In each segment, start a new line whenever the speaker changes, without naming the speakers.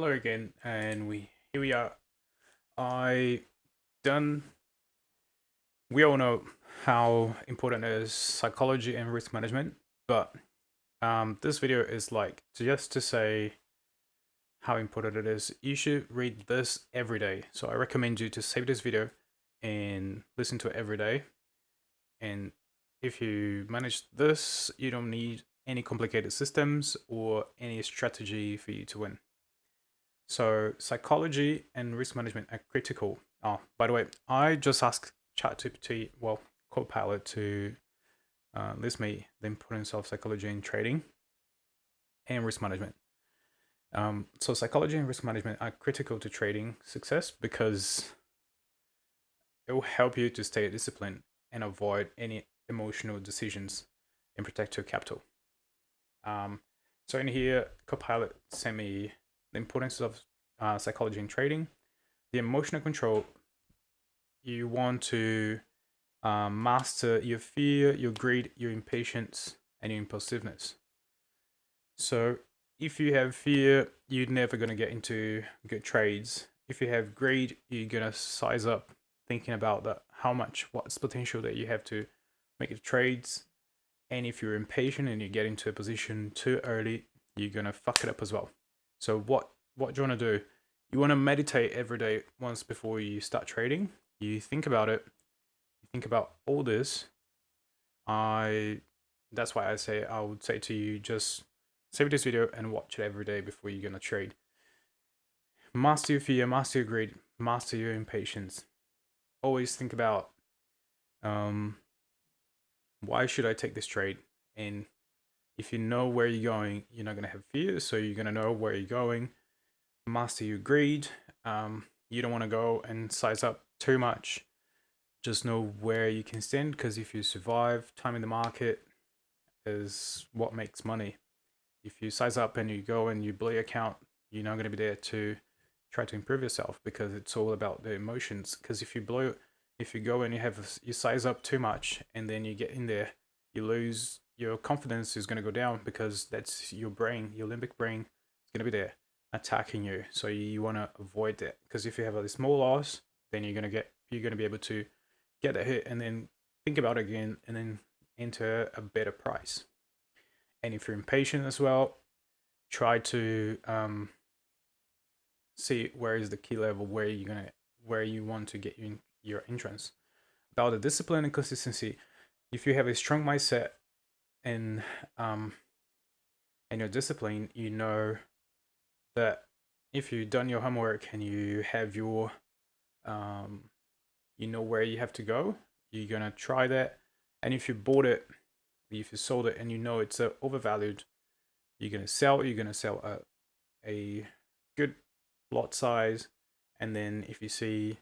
Hello again, and here we are. I done. We all know how important is psychology and risk management, but this video is like just to say how important it is. You should read this every day. So I recommend you to save this video and listen to it every day. And if you manage this, you don't need any complicated systems or any strategy for you to win. So psychology and risk management are critical. Oh, by the way, I just asked ChatGPT, well, Copilot, to list me the importance of psychology in trading and risk management. So psychology and risk management are critical to trading success because it will help you to stay disciplined and avoid any emotional decisions and protect your capital. So in here, Copilot sent me the importance of psychology in trading, the emotional control. You want to master your fear, your greed, your impatience, and your impulsiveness. So if you have fear, you're never going to get into good trades. If you have greed, you're going to size up thinking about that, what's potential that you have to make the trades. And if you're impatient and you get into a position too early, you're going to fuck it up as well. So what do you want to do? You want to meditate every day once before you start trading. You think about it. You think about all this. That's why I would say to you, just save this video and watch it every day before you're going to trade. Master your fear, master your greed, master your impatience. Always think about why should I take this trade? And if you know where you're going, you're not going to have fear, so you're going to know where you're going. Master your greed. You don't want to go and size up too much. Just know where you can stand, because if you survive, time in the market is what makes money. If you size up and you go and you blow your account, you're not going to be there to try to improve yourself, because it's all about the emotions. Because if you go and you size up too much and then you get in there, you lose your confidence is going to go down, because that's your brain, your limbic brain is going to be there attacking you. So you want to avoid that, because if you have a small loss, then you're going to be able to get a hit and then think about it again and then enter a better price. And if you're impatient as well, try to see where is the key level where you want to get your entrance. About the discipline and consistency, if you have a strong mindset and your discipline, you know that if you've done your homework and you have your you know where you have to go, you're gonna try that. And if you bought it, if you sold it and you know it's overvalued, you're gonna sell. You're gonna sell a good lot size, and then if you see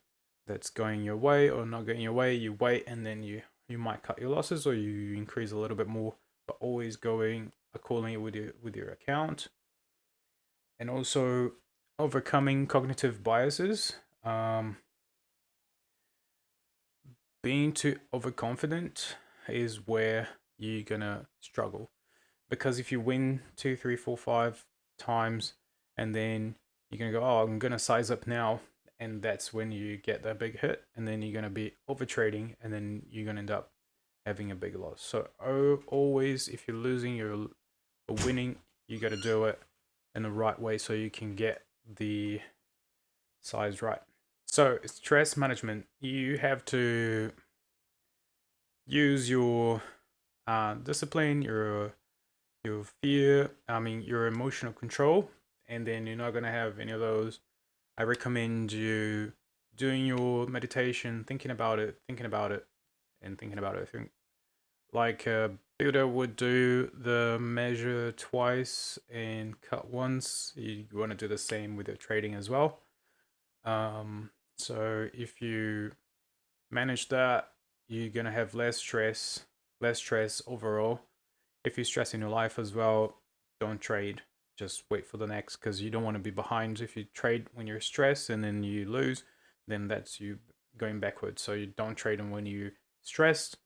that's going your way or not going your way, you wait, and then you might cut your losses or you increase a little bit more, but always going accordingly with your account. And also overcoming cognitive biases. Being too overconfident is where you're gonna struggle, because if you win 2, 3, 4, 5 times and then you're gonna go, oh, I'm gonna size up now, and that's when you get that big hit, and then you're gonna be over trading, and then you're gonna end up having a big loss. So always, if you're losing or winning, you got to do it in the right way so you can get the size right. So stress management, you have to use your discipline, your fear, your emotional control, and then you're not gonna have any of those. I recommend you doing your meditation, thinking about it, and thinking about it. I think like a builder would do the measure twice and cut once. You want to do the same with your trading as well. So if you manage that, you're gonna have less stress overall. If you stress in your life as well, don't trade. Just wait for the next, because you don't want to be behind. If you trade when you're stressed and then you lose, then that's you going backwards. So you don't trade them when you're stressed.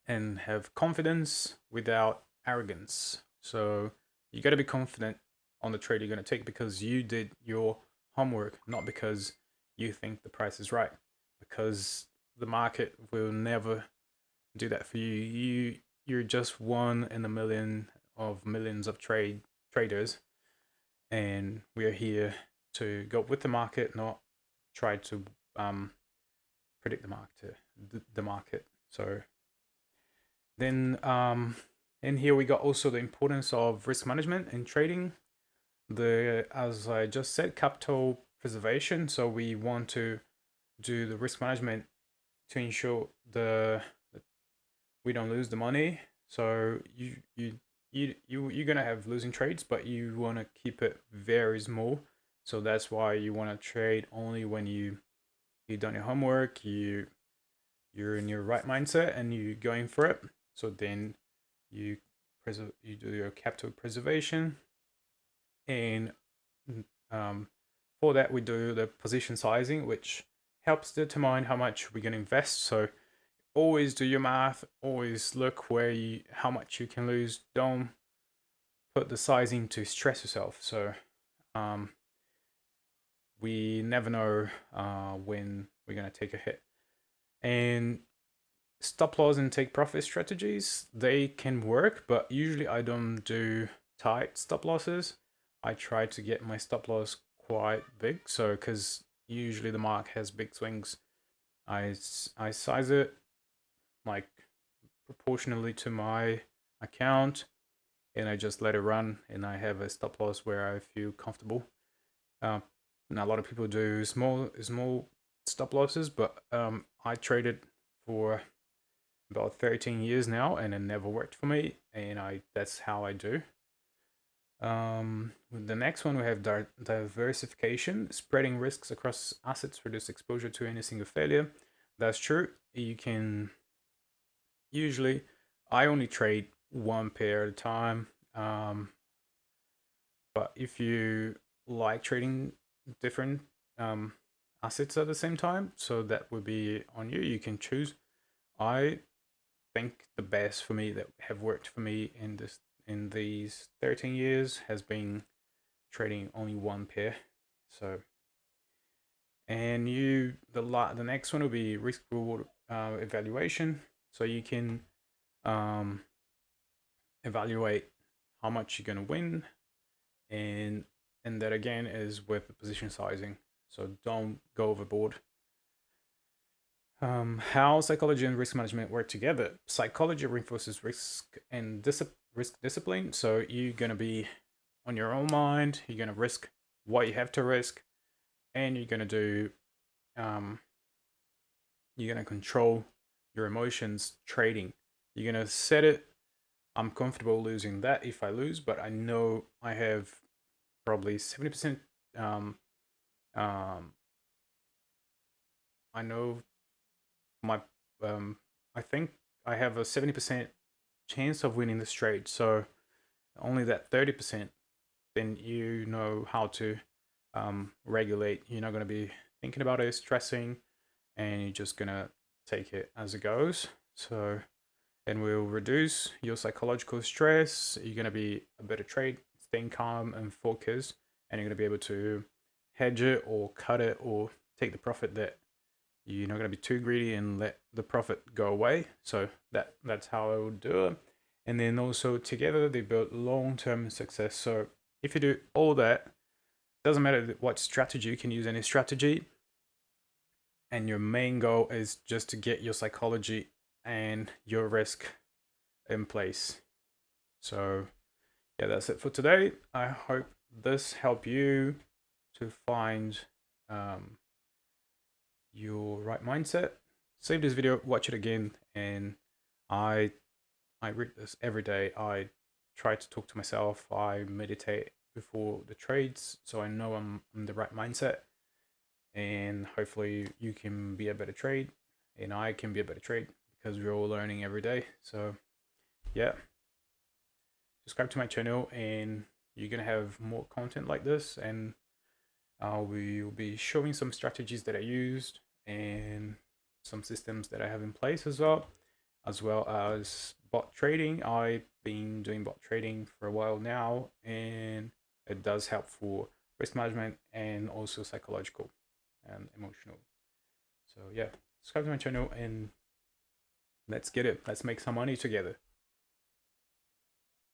And have confidence without arrogance. So you got to be confident on the trade you're going to take because you did your homework, not because you think the price is right. Because the market will never do that for you. You're just one in a million of millions of traders, and we are here to go with the market, not try to predict the market. So then in here we got also the importance of risk management in trading. As I just said, capital preservation. So we want to do the risk management to ensure we don't lose the money. So you're gonna have losing trades, but you want to keep it very small. So that's why you want to trade only when you done your homework, you're in your right mindset, and you're going for it. So then you you do your capital preservation, and for that we do the position sizing, which helps determine how much we're going to invest. So always do your math, always look how much you can lose. Don't put the sizing to stress yourself. So we never know when we're going to take a hit. And stop loss and take profit strategies, they can work, but usually I don't do tight stop losses. I try to get my stop loss quite big, so because usually the market has big swings, I size it like proportionally to my account, and I just let it run, and I have a stop loss where I feel comfortable. Now a lot of people do small stop losses, but I traded for about 13 years now, and it never worked for me, and that's how I do. The next one we have diversification, spreading risks across assets, reduce exposure to any single failure. That's true. You can usually, I only trade one pair at a time. But if you like trading different assets at the same time, so that would be on you. You can choose. I think the best for me that have worked for me in these 13 years has been trading only one pair. So, and the next one will be risk reward evaluation. So you can evaluate how much you're going to win, and that again is with the position sizing. So don't go overboard. How psychology and risk management work together. Psychology reinforces risk and risk discipline. So you're gonna be on your own mind. You're gonna risk what you have to risk, and you're gonna do. You're gonna control your emotions trading. You're gonna set it. I'm comfortable losing that if I lose, but I know I have probably 70%. Um, I know my I think I have a 70% chance of winning this trade. So only that 30%, then you know how to regulate. You're not going to be thinking about it, stressing, and you're just going to take it as it goes. So, and will reduce your psychological stress. You're going to be a better trade, staying calm and focused, and you're going to be able to hedge it or cut it or take the profit that you're not going to be too greedy and let the profit go away. So that's how I would do it. And then also together they build long-term success. So if you do all that, doesn't matter what strategy, you can use any strategy, and your main goal is just to get your psychology and your risk in place. So yeah, that's it for today. I hope this helped you to find your right mindset. Save this video, watch it again, and I read this every day. I try to talk to myself. I meditate before the trades, so I know I'm in the right mindset, and hopefully you can be a better trade, and I can be a better trade because we're all learning every day. So yeah, subscribe to my channel, and you're gonna have more content like this, and we will be showing some strategies that I used and some systems that I have in place as well as bot trading. I've been doing bot trading for a while now, and It does help for risk management and also psychological and emotional. So yeah, subscribe to my channel and let's get it. Let's make some money together.